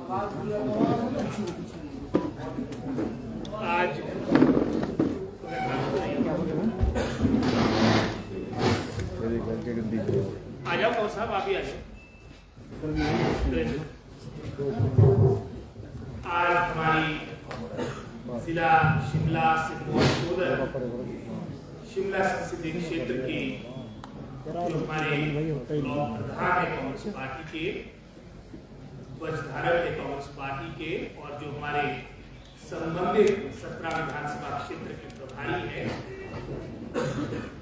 आज आ जाओ कौन साहब, आप ही आ जाओ। आज हमारी जिला शिमला सिरमौर सोलन शिमला संसदीय क्षेत्र के जो हमारे ब्लॉक प्रधान है कांग्रेस पार्टी के, वजधारक है कांग्रेस पार्टी के, और जो हमारे संबंधित 17 विधानसभा क्षेत्र के प्रभारी है,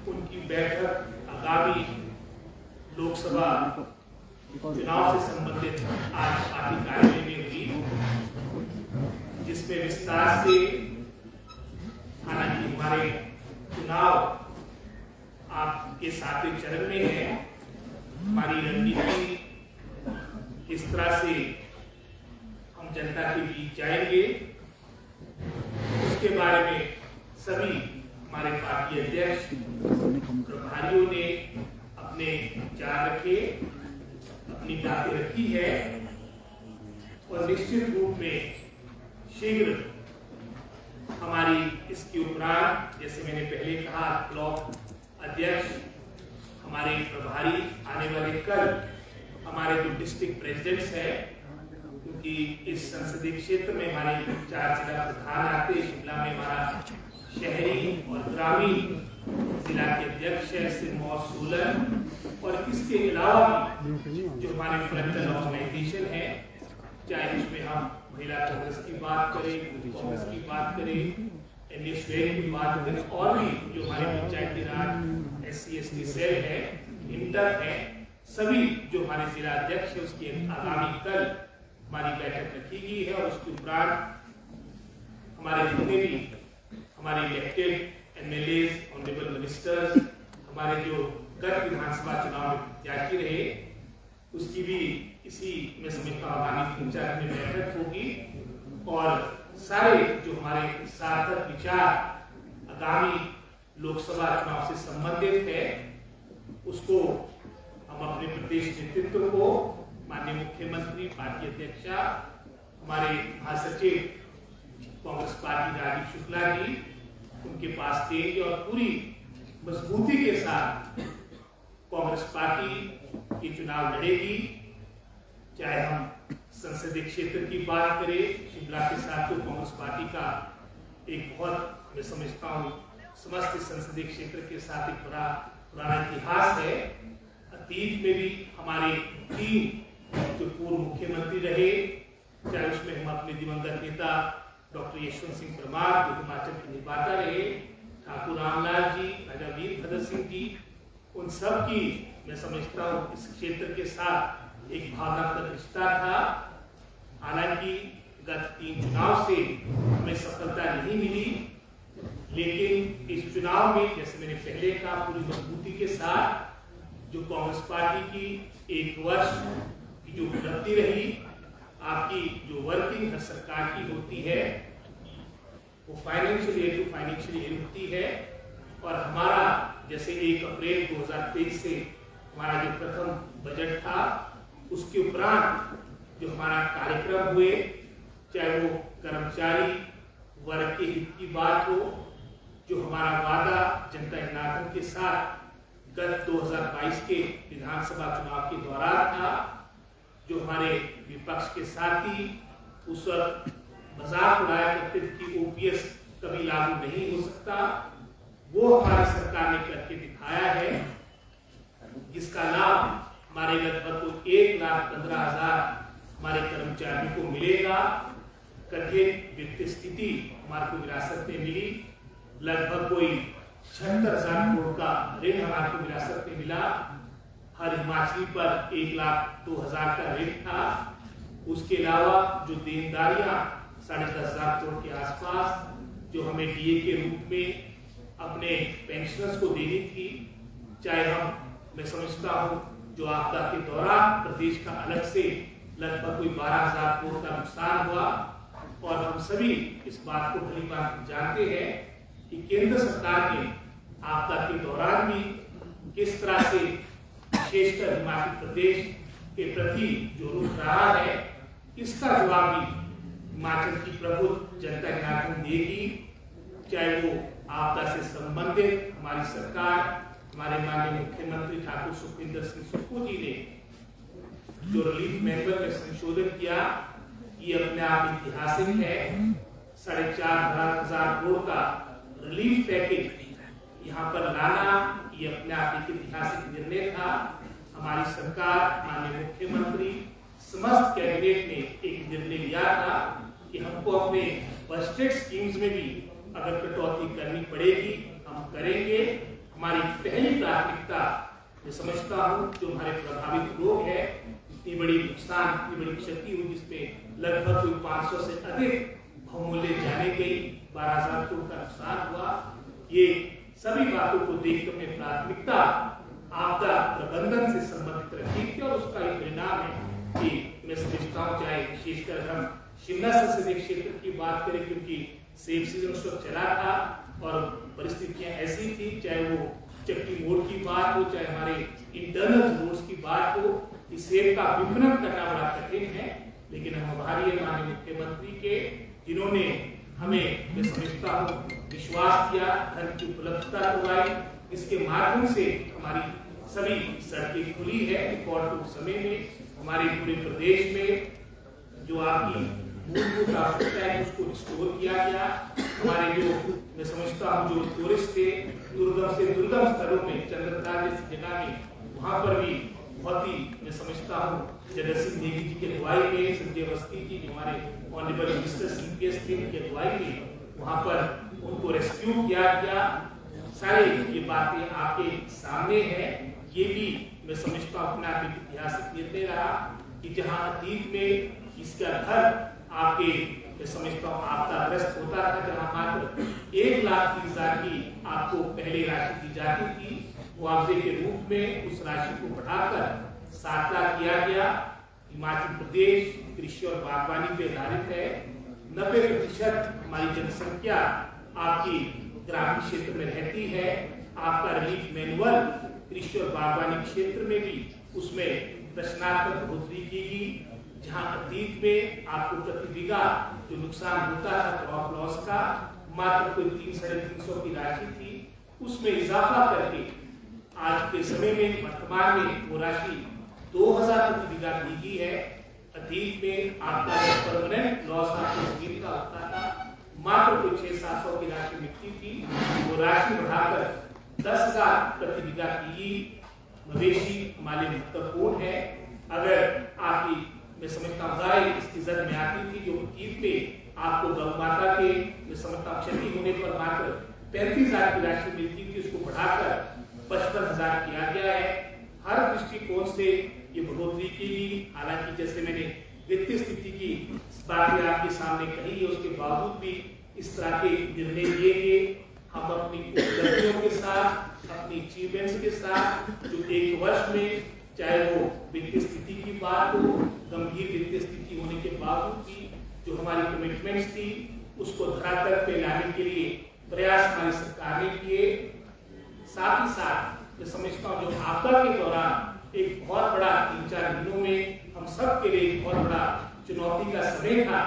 उनकी बैठक आगामी लोकसभा चुनाव से संबंधित आज पार्टी कार्यालय में हुई, जिसमें विस्तार से हालांकि हमारे चुनाव आपके 7वें चरण में है, हमारी रणनीति किस तरह से हम जनता के बीच जाएंगे उसके बारे में सभी हमारे पार्टी अध्यक्ष प्रभारियों ने अपने विचार रखे, अपनी बातें रखी है, और निश्चित रूप में शीघ्र हमारी इसके उपरांत, जैसे मैंने पहले कहा, ब्लॉक अध्यक्ष हमारे प्रभारी आने वाले कल हमारे जो डिस्ट्रिक्ट प्रेसिडेंट्स हैं, क्योंकि इस संसदीय क्षेत्र में हमारे 4 जिला प्रधान आते हैं। शिमला में हमारा शहरी और ग्रामीण जिला के अध्यक्ष है सिरमौर सोलन, और इसके अलावा भी जो हमारे फ्रंटल ऑर्गेनाइजेशन है, चाहे उसमें हम महिला कांग्रेस की बात करें, कांग्रेस की बात करें, एनएसयूआई की बात करें, और भी जो हमारे पंचायती राज SC/ST सेल है, इंटर है, सभी जो हमारे जिला अध्यक्ष है, उसकी आगामी कल हमारी बैठक रखी गई है। और उसके उपरांत हमारे जितने भी हमारे इलेक्टेड MLAs, ऑनरेबल मिनिस्टर्स, हमारे जो गत विधानसभा चुनाव में प्रत्याशी रहे, उसकी भी इसी में समझता हूँ आगामी 3-4 में बैठक होगी, और सारे जो हमारे सार्थक विचार आगामी लोकसभा चुनाव से संबंधित है, उसको हम अपने प्रदेश नेतृत्व को, माननीय मुख्यमंत्री, पार्टी अध्यक्षा, हमारे महासचिव कांग्रेस पार्टी राजीव शुक्ला जी, उनके पास देंगे, और पूरी मजबूती के साथ कांग्रेस पार्टी ये चुनाव लड़ेगी। चाहे हम संसदीय क्षेत्र की बात करें, शिमला के साथ तो कांग्रेस पार्टी का एक बहुत, मैं समझता हूँ, समस्त संसदीय क्षेत्र के साथ एक बड़ा पुराना इतिहास है। अतीत में भी हमारे 3 जो पूर्व मुख्यमंत्री रहे, चाहे उसमें हम अपने दिवंगत नेता डॉक्टर यशवंत सिंह परमार जो हिमाचल के निर्माता रहे, ठाकुर रामलाल जी, राजा वीरभद्र सिंह जी, उन सब की मैं समझता हूँ इस क्षेत्र के साथ एक भावनात्मक रिश्ता था। हालांकि गत 3 चुनाव से हमें सफलता नहीं मिली, लेकिन इस चुनाव में, जैसे मैंने पहले कहा, पूरी मजबूती के साथ जो कांग्रेस पार्टी की 1 वर्ष की जो उपलब्धि रही, आपकी जो वर्किंग हर सरकार की होती है, वो financial year to financial year होती है, और हमारा जैसे 1 अप्रैल 2023 से हमारा जो प्रथम बजट था, उसके उपरांत जो हमारा कार्यक्रम हुए, चाहे वो कर्मचारी वर्ग के हित की बात हो, जो हमारा वादा जनता जनार्दन के साथ गत 2022 के विधानसभा चुनाव के दौरान था, जो हमारे विपक्ष के साथी उस वक्त मजाक उड़ाया करते थे कि OPS कभी लागू नहीं हो सकता, वो हमारी सरकार ने करके दिखाया है, जिसका लाभ हमारे लगभग 1,15,000 हमारे कर्मचारियों को मिलेगा। कठिन वित्तीय स्थिति हमारे को विरासत में मिली, लगभग कोई 76,000 करोड़ का ऋण हमारे को विरासत में मिला। हर हिमाचली पर 1,02,000 का ऋण था। उसके अलावा जो देनदारियां 10,500 करोड़ के आसपास जो हमें DA के रूप में अपने पेंशनर्स को देनी थी, चाहे मैं समझता हूं जो आपदा के दौरान प्रदेश का अलग से लगभग कोई 12,000 करोड़ का नुकसान हुआ, और हम सभी इस बात को भली बात जानते हैं कि केंद्र सरकार ने आपदा के दौरान भी किस तरह से विशेषकर हिमाचल प्रदेश के प्रति जो रुख रहा है, इसका जवाब भी हिमाचल की प्रबुद्ध जनता जनार्दन देगी, चाहे वो आपदा से संबंधित हमारी सरकार, हमारे माननीय मुख्यमंत्री ठाकुर सुखविंदर सिंह सुक्खू जी ने जो रिलीफ मैनुअल में संशोधन किया, ये अपने आप ऐतिहासिक है। 4,500 करोड़ का रिलीफ पैकेज यहाँ पर लाना, ये अपने आप एक ऐतिहासिक निर्णय था। हमारी सरकार, माननीय मुख्यमंत्री, समस्त कैबिनेट ने एक निर्णय लिया था कि हमको अपने बजटेड स्कीम्स में भी अगर कटौती करनी पड़ेगी हम करेंगे। हमारी पहली प्राथमिकता, मैं समझता हूँ, जो हमारे प्रभावित लोग हैं, इतनी बड़ी नुकसान, इतनी बड़ी क्षति हुई, जिसमें लगभग 500 से अधिक बहुमूल्य जाने गई, 12,000 करोड़ का नुकसान हुआ। ये सभी बातों को देखकर अपनी प्राथमिकता आपदा प्रबंधन से संबंधित रखी थी और उसका एक परिणाम है कि मैं समझता हूँ, चाहे विशेषकर हम शिमला संसदीय क्षेत्र की बात करें, क्योंकि सेब सीजन उस वक्त चला था और परिस्थितियां ऐसी थी, चाहे वो चक्की मोड़ की बात हो, चाहे हमारे इंटरनल रोड्स की बात हो, इस सेब का विपणन करना बड़ा कठिन है। लेकिन हम आभारी है माननीय मुख्यमंत्री के, जिन्होंने हमें, मैं समझता हूँ, विश्वास किया, धन की उपलब्धता करवाई, इसके माध्यम से हमारी सभी सड़कें खुली है रिकॉर्ड समय में। हमारे पूरे प्रदेश में जो आपकी मूलभूत आवश्यकता है उसको रिस्टोर किया गया। हमारे जो, मैं समझता हूँ, जो टूरिस्ट थे दुर्गम से दुर्गम स्थलों में, चंद्रता जैसी जगह में, वहाँ पर भी बहुत ही, मैं समझता हूँ, जगत सिंह नेगी जी की अगुवाई में, संजय अवस्थी जी जो हमारे ऑनरेबल मिनिस्टर CPS थे, उनकी अगुवाई में वहाँ पर उनको रेस्क्यू किया गया। सारे ये बातें आपके सामने है। ये भी मैं समझता हूँ अपना ऐतिहासिक निर्णय रहा कि जहाँ अतीत में इसका घर आपके, मैं समझता हूँ, आपदाग्रस्त होता था, जहाँ मात्र 1,30,000 की आपको पहले राशि दी जाती थी, मुआवजे के रूप में उस राशि को बढ़ाकर 7 लाख किया गया। हिमाचल प्रदेश कृषि और बागवानी पे आधारित है। 90% हमारी जनसंख्या आपकी ग्रामीण क्षेत्र में रहती है। आपका रिलीफ मैनुअल कृषि और बागवानी क्षेत्र में भी उसमें प्रश्नात्मक बढ़ोतरी की गई। जहां अतीत में आपको प्रति बीघा जो नुकसान होता है क्रॉप लॉस का, मात्र कोई 300-350 की राशि थी, उसमें इजाफा करके आज के समय में, वर्तमान में, वो राशि 2,000 प्रति बीघा दी गई है। अतीत में आपका परमानेंट लॉस आपको जमीन का होता था, मात्र कोई 600-700 की राशि मिलती थी, वो राशि बढ़ाकर 10,000 प्रति बीघा की। मवेशी हमारे महत्वपूर्ण है। अगर आपकी, मैं समझता हूँ, गाय इसकी जद में आती थी, जो ईद पे आपको गौ माता के, मैं समझता हूँ, क्षति होने पर मात्र 35,000 की राशि मिलती थी, उसको बढ़ाकर 55,000 किया गया है। हर दृष्टिकोण से ये बढ़ोतरी की गई। हालांकि जैसे मैंने वित्तीय स्थिति की बातें आपके सामने कही है, उसके बावजूद भी इस तरह के निर्णय लिए गए। हम अपनी उपलब्धियों के साथ, अपनी अचीवमेंट्स के साथ, जो एक वर्ष में, चाहे वो वित्तीय स्थिति की बात हो, गंभीर वित्तीय स्थिति होने के बावजूद भी जो हमारी कमिटमेंट्स थी, उसको धरातल पे लाने के लिए प्रयास हमारी सरकार ने किए। साथ ही साथ मैं समझता हूँ, जो आपदा के दौरान एक बहुत बड़ा 3-4 महीनों में हम सब के लिए एक बहुत बड़ा चुनौती का समय था,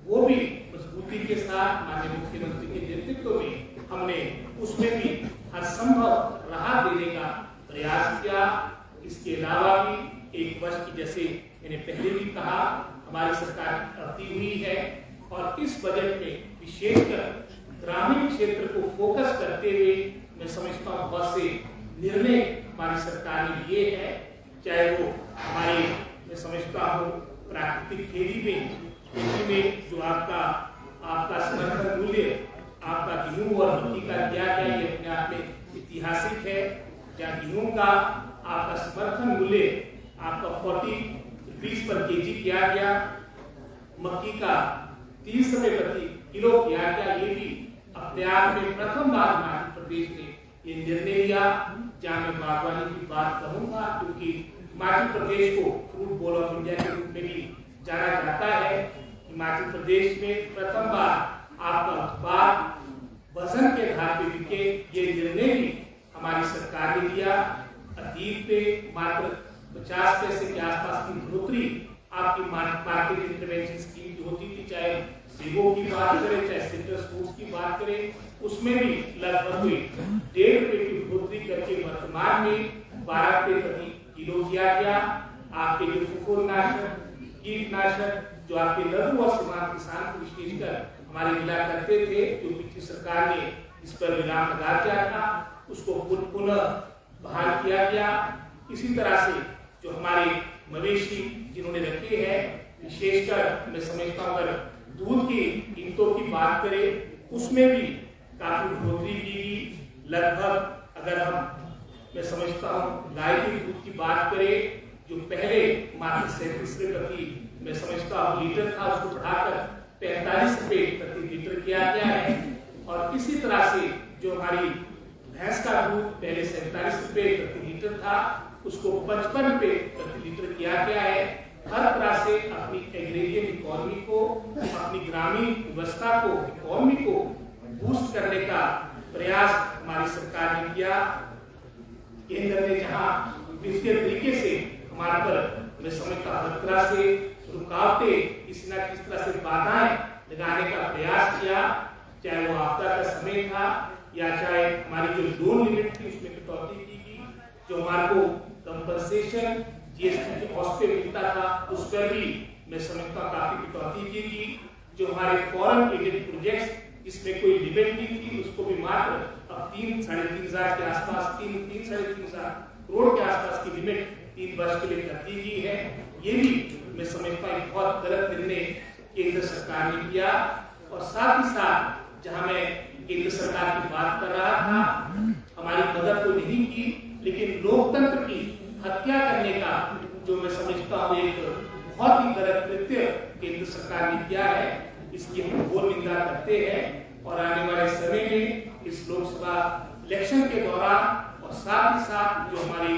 वो भी मजबूती के साथ माननीय मुख्यमंत्री के नेतृत्व में हमने उसमें भी हर संभव राहत देने का प्रयास किया। इसके अलावा भी एक वर्ष की, जैसे मैंने पहले भी कहा, हमारी सरकार की अवधि हुई है और इस बजट में विशेषकर ग्रामीण क्षेत्र को फोकस करते हुए मैं समझता हूँ बहुत से निर्णय हमारी सरकार ने लिए हैं। चाहे वो हमारे, मैं समझता हूँ, प्राकृतिक खेती में जो आपका समर्थन मूल्य आपका गेहूं और मक्की का किया गया, ये अपने आप में ऐतिहासिक है। जहाँ गेहूं का आपका समर्थन मूल्य आपका 40 रुपीस पर केजी किया गया, मक्की का 30 रुपए प्रति किलो किया गया, ये भी अपने आप में प्रथम बार हिमाचल प्रदेश ने ये निर्णय लिया। जहाँ मैं बागवानी की बात करूंगा, क्योंकि हिमाचल प्रदेश को फ्रूट बॉल ऑफ इंडिया के रूप में भी जाना जाता है। हिमाचल प्रदेश में प्रथम बार आपका उत्पाद वजन के आधार पर बिके, ये निर्णय भी हमारी सरकार ने लिया। अतीत में मात्र 50 पैसे के आसपास की बढ़ोतरी आपकी मार्केट इंटरवेंशन स्कीम की होती थी, चाहे सेबो की बात करें, चाहे सिट्रस फूड्स की बात करें, उसमें भी लगभग 1.5 रुपए की बढ़ोतरी करके वर्तमान में 12 रुपए प्रति किलो किया गया। आपके जो फफूंदनाशक, कीटनाशक जो आपके लघु और सीमांत किसान को विशेषकर हमारे मिला करते थे, जो पिछली सरकार ने इस पर विराम लगा दिया था, उसको पुनः बहाल किया गया। इसी तरह से जो हमारे मवेशी जिन्होंने रखे हैं, विशेषकर मैं समझता हूँ अगर दूध की कीमतों की बात करें उसमें भी काफी बढ़ोतरी की गई। लगभग अगर मैं समझता हूँ गाय के दूध की बात करें, जो पहले मात्र 37 रुपए प्रति मैं समझता हूँ लीटर था, उसको बढ़ाकर 45 रुपए प्रति लीटर किया गया है। और इसी तरह से जो हमारी भैंस का दूध पहले 47 रुपए प्रति लीटर था, उसको 55 रुपए प्रति लीटर किया गया है। हर तरह से अपनी एग्रेरियन इकोनॉमी को, अपनी ग्रामीण व्यवस्था को, इकोनॉमी को बूस्ट करने का प्रयास हमारी सरकार ने किया। केंद्र ने जहां वित्तीय तरीके से हमारे पर मैं समझता हर तरह से रुकावटें, किसी न किसी तरह से बाधाएं लगाने का प्रयास किया, चाहे वो आपदा का समय था या चाहे हमारी जो लोन लिमिट थी उसमें कटौती की गई, जो हमारे को कंपनसेशन जीएसटी के कॉस्ट पे मिलता था उस पर भी मैं समझता काफी कटौती की गई। जो हमारे फॉरेन एडेड प्रोजेक्ट्स जिसमें कोई लिमिट नहीं थी, उसको भी मात्र अब 3-3.5 के आसपास 3-3.5 करोड़ के आसपास की लिमिट 3 वर्ष के लिए कर दी गई है। ये भी मैं समझता हूँ बहुत गलत निर्णय केंद्र सरकार ने किया। और साथ ही साथ जहां मैं केंद्र सरकार की बात कर रहा था, हमारी मदद तो नहीं की, लेकिन लोकतंत्र की हत्या करने का जो मैं समझता हूँ एक बहुत ही गलत कृत्य केंद्र सरकार ने किया है, इसकी हम घोर निंदा करते हैं। और आने वाले समय में इस लोकसभा इलेक्शन के दौरान और साथ ही साथ जो हमारी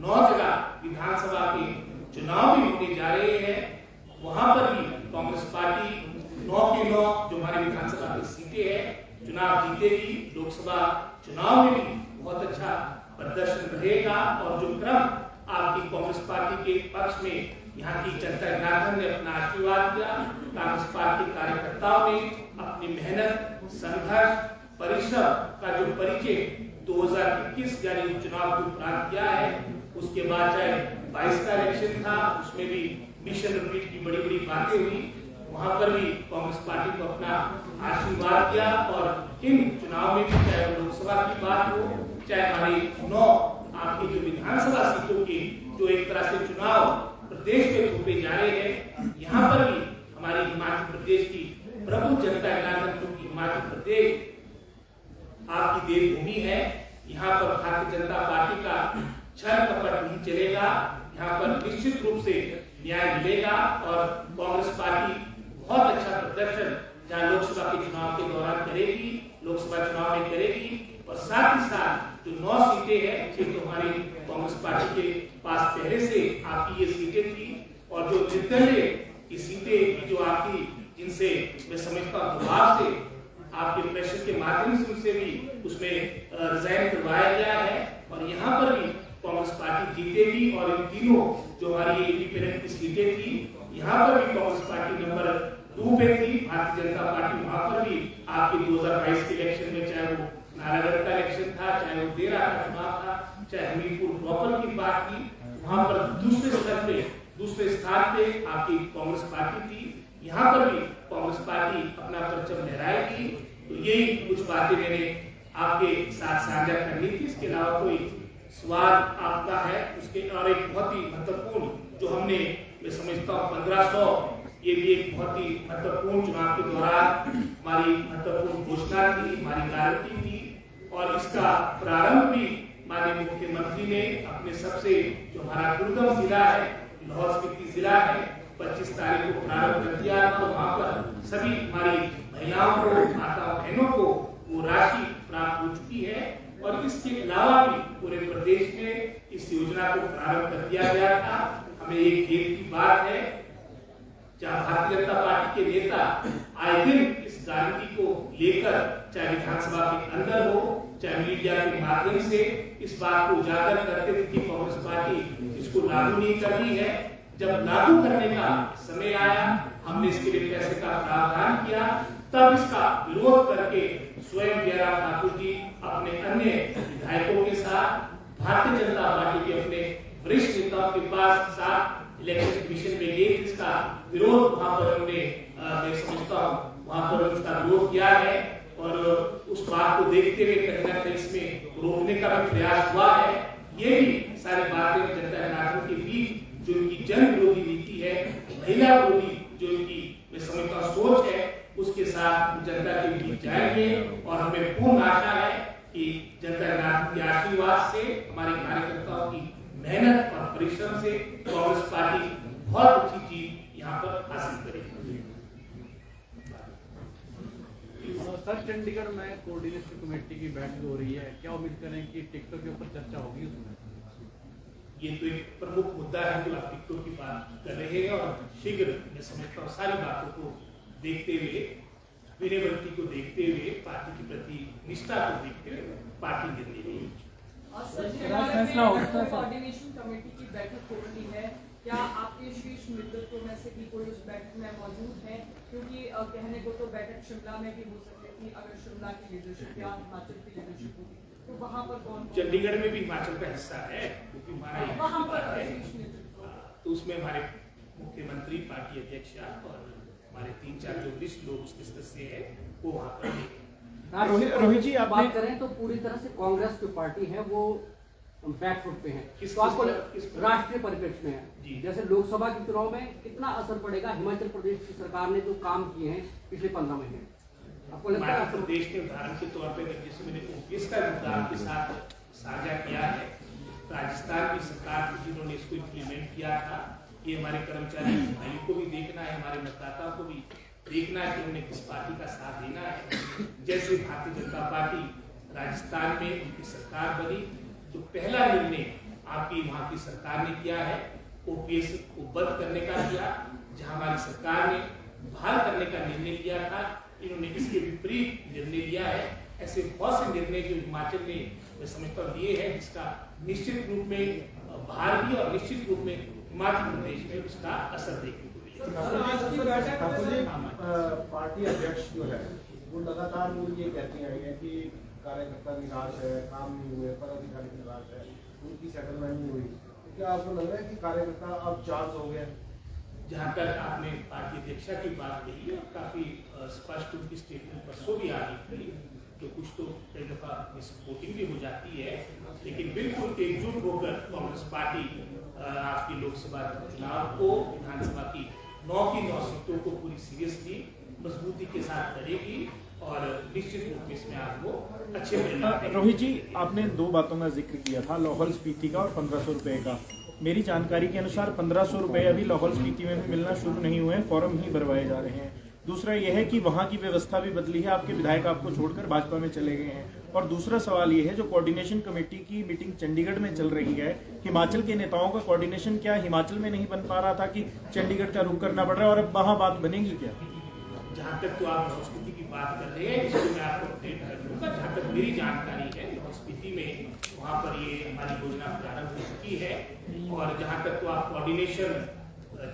9 जगह विधानसभा के चुनाव भी होने जा रहे हैं, वहां पर भी कांग्रेस पार्टी 9 के 9 जो हमारी विधानसभा की सीटें हैं चुनाव जीतेगी। लोकसभा चुनाव में भी बहुत अच्छा प्रदर्शन रहेगा। और जो क्रम आपकी कांग्रेस पार्टी के पक्ष में यहाँ की जनता जनार्दन ने अपना आशीर्वाद दिया, कांग्रेस पार्टी कार्यकर्ताओं ने अपनी मेहनत, संघर्ष, परिश्रम का जो परिचय 2021 यानी चुनाव के उपरांत किया है, उसके बाद चाहे 22 का इलेक्शन था, उसमें भी मिशन रिपीट की बड़ी बड़ी बातें हुई, वहां पर भी कांग्रेस पार्टी को अपना आशीर्वाद दिया। और इन चुनाव में भी चाहे लोकसभा की बात हो, चाहे हमारी 9 आपकी जो विधानसभा सीटों की जो एक तरह से चुनाव प्रदेश में थोपे जा रहे हैं, यहाँ पर भी हमारी हिमाचल प्रदेश की प्रमुख जनता जनार्दन, क्योंकि हिमाचल प्रदेश आपकी देवभूमि है, यहाँ पर भारतीय जनता पार्टी का छल कपट नहीं चलेगा। यहाँ पर निश्चित रूप से न्याय मिलेगा और कांग्रेस पार्टी बहुत अच्छा प्रदर्शन जहाँ लोकसभा के चुनाव के दौरान करेगी, लोकसभा चुनाव में करेगी। और साथ ही साथ जो 9 सीटें हैं, तो हमारी कांग्रेस पार्टी के पास पहले से आपकी ये सीटें थी, और जो निर्दलीय की सीटें जो आपकी, जिनसे मैं समझता हूँ दबाव से आपके प्रेशर के माध्यम से उनसे भी उसमें रिजाइन करवाया गया है। और यहाँ पर भी कांग्रेस पार्टी जीतेगी। और इन तीनों जो हमारी इंडिपेंडेंट की सीटें थी, यहाँ पर भी कांग्रेस पार्टी नंबर 2 पे थी, भारतीय जनता पार्टी वहां पर भी आपके 2022 के इलेक्शन में, चाहे वो नारायणगढ़ का इलेक्शन था, चाहे वो देरा का चुनाव था, चाहे हमीरपुर प्रॉपर की बात की, वहां पर दूसरे स्थान पे आपकी कांग्रेस पार्टी थी। यहाँ पर भी कांग्रेस पार्टी अपना परचम लहराएगी। तो यही कुछ बातें मैंने आपके साथ साझा करनी थी। इसके अलावा कोई सवाल आपका है उसके, और एक बहुत ही महत्वपूर्ण जो हमने, मैं समझता हूँ 1500, ये भी एक बहुत ही महत्वपूर्ण चुनाव के दौरान हमारी महत्वपूर्ण घोषणा थी, हमारी गारंटी थी। और इसका प्रारंभ भी माननीय मुख्यमंत्री ने अपने सबसे जो हमारा दुर्गम जिला है, लाहौल स्पीति जिला है, 25 तारीख को प्रारंभ कर दिया। तो वहाँ पर सभी हमारी महिलाओं को, माताओं बहनों को वो राशि प्राप्त हो चुकी है। और इसके अलावा भी पूरे प्रदेश में इस योजना को प्रारंभ कर दिया गया था। हमें एक खेद की बात है, जहाँ भारतीय जनता पार्टी के नेता आए दिन इस गारंटी को लेकर, चाहे विधानसभा के अंदर हो, चाहे मीडिया के माध्यम से इस बात को उजागर करते थे कि कांग्रेस पार्टी इसको लागू नहीं कर रही है, जब लागू करने का समय आया, हमने इसके लिए पैसे का प्रावधान किया, तब इसका विरोध करके स्वयं जयराम ठाकुर जी अपने अन्य विधायकों के साथ भारतीय जनता पार्टी के अपने वरिष्ठ नेताओं के पास साथ इलेक्शन कमीशन में गए। इसका विरोध वहां पर हमने, मैं समझता हूँ वहां पर उसका विरोध किया है और उस बात को देखते हुए कहीं ना कहीं इसमें रोकने का भी प्रयास हुआ है। ये भी सारी बातें जनता जनार्दन के बीच जो इनकी जन विरोधी नीति है, महिला विरोधी जो इनकी मैं समझता हूँ सोच है, उसके साथ जनता के बीच जाएंगे और हमें पूर्ण आशा है कि जनता जनार्दन के आशीर्वाद से, हमारे कार्यकर्ताओं की मेहनत और परिश्रम से कांग्रेस पार्टी बहुत अच्छी चीज यहाँ पर हासिल करेगी। सर, चंडीगढ़ में कोऑर्डिनेशन कमेटी की बैठक हो रही है, क्या उम्मीद करें कि टिकटॉक के ऊपर चर्चा होगी उसमें? ये तो एक प्रमुख मुद्दा है जो आप टिकटॉक की बात कर रहे हैं और शीघ्र मैं समझता हूँ सारी बातों को देखते हुए, विनम्रता को देखते हुए, पार्टी के प्रति निष्ठा को देखते हुए पार्टी निर्णय लेगी। कोऑर्डिनेशन कमेटी की बैठक हो रही है, क्या आपके शीर्ष नेतृत्व में से कोई उस बैठक में मौजूद है? क्योंकि कहने को तो बैठक शिमला में भी हो सकती थी, अगर शिमला की लीडरशिप या हिमाचल की लीडरशिप होगी तो वहाँ पर कौन? चंडीगढ़ में भी हिमाचल का हिस्सा है, क्योंकि हमारा वहाँ पर है, शीर्ष नेतृत्व, तो उसमें हमारे मुख्यमंत्री, पार्टी अध्यक्ष और हमारे 3-4 जो वरिष्ठ लोग उसके सदस्य है वो वहाँ पर। रोहित जी, आप बात करें तो पूरी तरह से कांग्रेस जो पार्टी है वो बैकफुट पे है, तो आपको राष्ट्रीय परिप्रेक्ष्य में है, जैसे लोकसभा के चुनाव में कितना असर पड़ेगा हिमाचल प्रदेश की सरकार ने जो काम किए हैं पिछले 15 महीने, आपको लगता है? मध्य प्रदेश के उदाहरण के तौर पर जैसे मैंने ओपीएस का मुद्दा आपके साथ साझा किया है, राजस्थान की सरकार जिन्होंने इसको इम्प्लीमेंट किया था, ये हमारे कर्मचारी भाइयों को भी देखना है, हमारे मतदाताओं को भी देखना है कि उन्हें किस पार्टी का साथ देना है। जैसे भारतीय जनता पार्टी राजस्थान में उनकी सरकार बनी, तो पहला निर्णय आपकी वहां की सरकार ने किया है ओपीएस को बंद करने का किया, जहां हमारी सरकार ने बहाल करने का निर्णय लिया था, इन्होंने इसके विपरीत निर्णय लिया है। ऐसे बहुत से निर्णय जो हिमाचल ने मैं समझता हूँ लिए है, जिसका निश्चित रूप में बाहर भी और निश्चित रूप में हिमाचल प्रदेश में उसका असर देखने को मिलेगा। पार्टी अध्यक्ष जो है वो लगातार वो ये कहते हैं कि कार्यकर्ता निराश है, काम नहीं हुए, पदाधिकारी निराश है, उनकी सेटलमेंट नहीं हुई, तो क्या आपको लग रहा है कि कार्यकर्ता अब चार्ज हो गया? जहाँ तक आपने पार्टी अध्यक्षा की बात कही और काफी स्पष्ट उनकी स्टेटमेंट परसों भी आ रही थी, तो कुछ तो कई दफा मिसरिपोर्टिंग भी हो जाती है, लेकिन बिल्कुल एकजुट होकर कांग्रेस पार्टी आपकी लोकसभा चुनाव को, विधानसभा की 9 की 9 सीटों को पूरी सीरियसली मजबूती के साथ करेगी और निश्चित रूप में इसमें आपको अच्छे परिणाम। रोहित जी, आपने 2 बातों का जिक्र किया था, लाहौल स्पीति का और 1500 रुपए का। मेरी जानकारी के अनुसार 1500 रुपए अभी लाहौल स्पीति में भी मिलना शुरू नहीं हुए हैं, फॉर्म ही भरवाए जा रहे हैं। दूसरा यह है कि वहाँ की व्यवस्था भी बदली है, आपके विधायक आपको छोड़कर भाजपा में चले गए हैं। और दूसरा सवाल ये है, जो कोऑर्डिनेशन कमेटी की मीटिंग चंडीगढ़ में चल रही है, हिमाचल के नेताओं का कोऑर्डिनेशन क्या हिमाचल में नहीं बन पा रहा था कि चंडीगढ़ का रुख करना पड़ रहा है, और अब वहाँ बात बनेगी क्या? जहाँ तक तो आप लाहौल स्पीति की बात कर रहे हैं, इसको मैं आपको अपडेट कर दूंगा। जहाँ तक मेरी जानकारी है, लाहौल स्पीति में वहाँ पर ये हमारी योजना प्रारंभ हो चुकी है। और जहाँ तक तो आप कोऑर्डिनेशन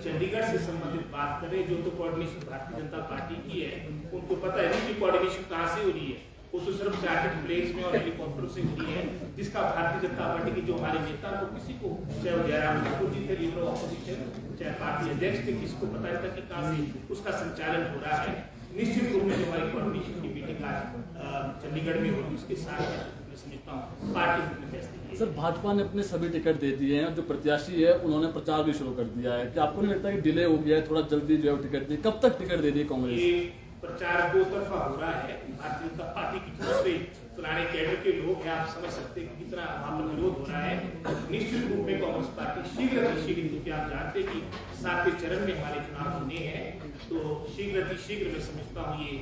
चंडीगढ़ से संबंधित बात करें, जो तो कोऑर्डिनेशन भारतीय जनता पार्टी की है, उनको पता है कि कोऑर्डिनेशन कहाँ से हो रही है, वो तो सिर्फ चार्टर्ड प्लेन्स में और हेलीकॉप्टर से हो रही है, जिसका भारतीय जनता पार्टी के जो हमारे नेता को किसी को, चाहे वो जयराम ठाकुर जी थे लीडर ऑपोजिशन, चाहे पार्टी अध्यक्ष थे, किसी को पता नहीं था कि कहाँ से उसका संचालन हो रहा है। निश्चित रूप में जो हमारी कोऑर्डिनेशन की मीटिंग आज चंडीगढ़ में होगी, उसके साथ मैं समझता हूँ पार्टी अपने फैसले। सर, भाजपा ने अपने सभी टिकट दे दिए हैं, जो प्रत्याशी है उन्होंने प्रचार भी शुरू कर दिया है, क्या आपको नहीं लगता कि डिले हो गया है, थोड़ा जल्दी जो है टिकट दी? कब तक टिकट दे दी कांग्रेस? ये प्रचार 2 तरफा हो रहा है। भारतीय जनता पार्टी की तरफ से पुराने कैडर के लोग हैं, आप समझ सकते हैं कि कितना वहां पर विरोध हो रहा है। निश्चित रूप में कांग्रेस पार्टी शीघ्र, क्योंकि आप जानते हैं कि 7वें चरण में हमारे चुनाव होने हैं, तो शीघ्र मैं समझता हूँ ये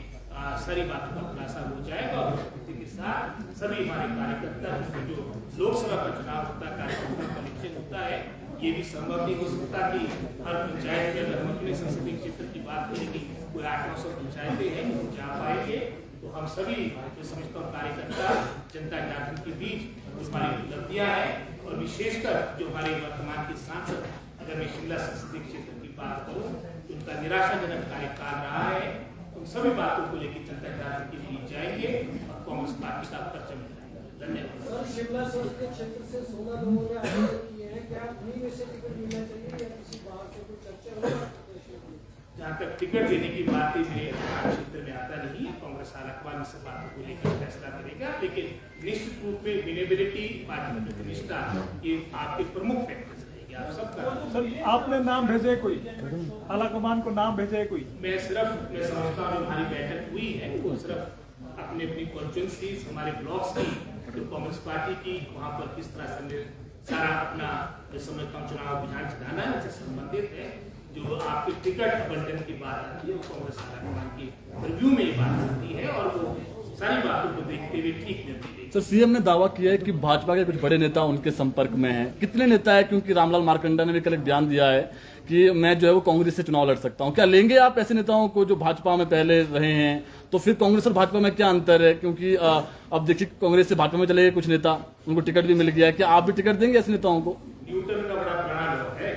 सारी बातों का खुलासा हो जाएगा और इसी के साथ सभी हमारे कार्यकर्ता, उसमें जो लोकसभा का चुनाव होता है, कार्यकर्ता का निश्चय होता है, ये भी संभव नहीं हो सकता कि हर पंचायत में, अगर हम अपने संसदीय क्षेत्र की बात करें कि कोई 800-900 पंचायतें हैं जो जा पाएंगे, तो हम सभी मैं समझता हूँ कार्यकर्ता जनता जनार्दन के बीच हमारी उपलब्धियां हैं, और विशेषकर जो हमारे वर्तमान के सांसद अगर मैं शिमला संसदीय क्षेत्र की बात करूं तो उनका निराशाजनक कार्यकाल रहा है। उन सभी बातों को लेकर जनता दल के लिए जाएंगे और कांग्रेस पार्टी का परचम लहराएंगे। धन्यवाद। सर, शिमला संसदीय क्षेत्र से 16 लोगों ने आवेदन किए हैं, क्या उन्हीं में से टिकट मिलना चाहिए या किसी बाहर से कोई चर्चा होगा? जहाँ तक टिकट देने की बात है मेरे क्षेत्र में आता नहीं है। कांग्रेस हालांकि इस बात को लेकर फैसला करेगा, लेकिन निश्चित रूप में विनेबिलिटी, पार्टी की प्रतिष्ठा, ये आपके प्रमुख फैक्टर्स रहेंगे। आप सबका सर, आपने नाम भेजे कोई, आलाकमान को नाम भेजे कोई? मैं समझता हूँ हमारी बैठक हुई है वो सिर्फ अपनी अपनी कॉन्स्टिट्यूंसीज, हमारे ब्लॉक्स की जो कांग्रेस पार्टी की वहाँ पर किस तरह से सारा अपना मैं समझता हूँ चुनाव अभियान चलाना है, उससे संबंधित है। जो आपके टिकट आवंटन की बात आती है वो कांग्रेस हाईकमान की रिव्यू में ये बात आती है और वो सारी बातों को देखते हुए ठीक निर्णय देगी। सर, सीएम ने दावा किया है कि भाजपा के कुछ बड़े नेता उनके संपर्क में हैं। कितने नेता है? क्योंकि रामलाल मार्कंडा ने भी कल एक बयान दिया है कि मैं जो है वो कांग्रेस से चुनाव लड़ सकता हूं। क्या लेंगे आप ऐसे नेताओं को जो भाजपा में पहले रहे हैं? तो फिर कांग्रेस और भाजपा में क्या अंतर है? क्योंकि अब देखिए कांग्रेस से भाजपा में चले गए कुछ नेता, उनको टिकट भी मिल गया है। क्या आप भी टिकट देंगे ऐसे नेताओं को? न्यूटन का बड़ा प्लान है